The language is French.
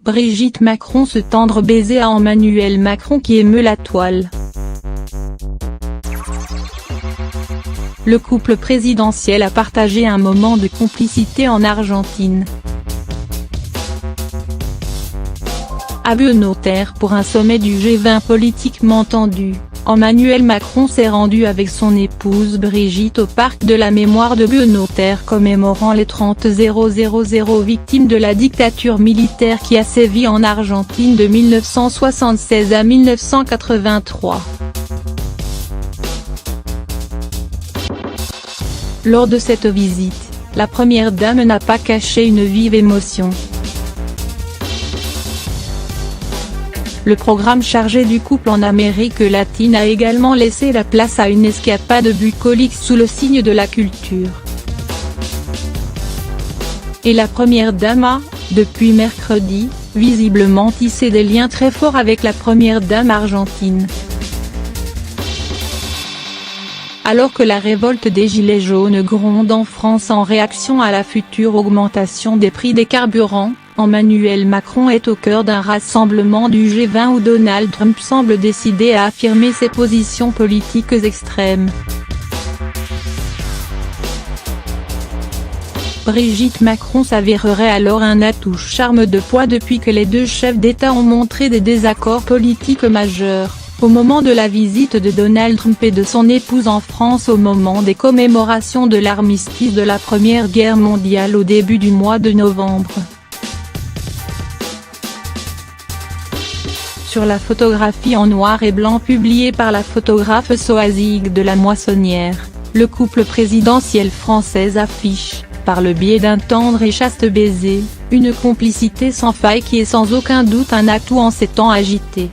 Brigitte Macron se tendre baiser à Emmanuel Macron qui émeut la toile. Le couple présidentiel a partagé un moment de complicité en Argentine. À Buenos Aires pour un sommet du G20 politiquement tendu, Emmanuel Macron s'est rendu avec son épouse Brigitte au parc de la mémoire de Buenos Aires commémorant les 30 000 victimes de la dictature militaire qui a sévi en Argentine de 1976 à 1983. Lors de cette visite, la première dame n'a pas caché une vive émotion. Le programme chargé du couple en Amérique latine a également laissé la place à une escapade bucolique sous le signe de la culture. Et la première dame a, depuis mercredi, visiblement tissé des liens très forts avec la première dame argentine. Alors que la révolte des Gilets jaunes gronde en France en réaction à la future augmentation des prix des carburants, Emmanuel Macron est au cœur d'un rassemblement du G20 où Donald Trump semble décidé à affirmer ses positions politiques extrêmes. Brigitte Macron s'avérerait alors un atout charme de poids depuis que les deux chefs d'État ont montré des désaccords politiques majeurs, au moment de la visite de Donald Trump et de son épouse en France au moment des commémorations de l'armistice de la Première Guerre mondiale au début du mois de novembre. Sur la photographie en noir et blanc publiée par la photographe Soazig de la Moissonnière, le couple présidentiel français affiche, par le biais d'un tendre et chaste baiser, une complicité sans faille qui est sans aucun doute un atout en ces temps agités.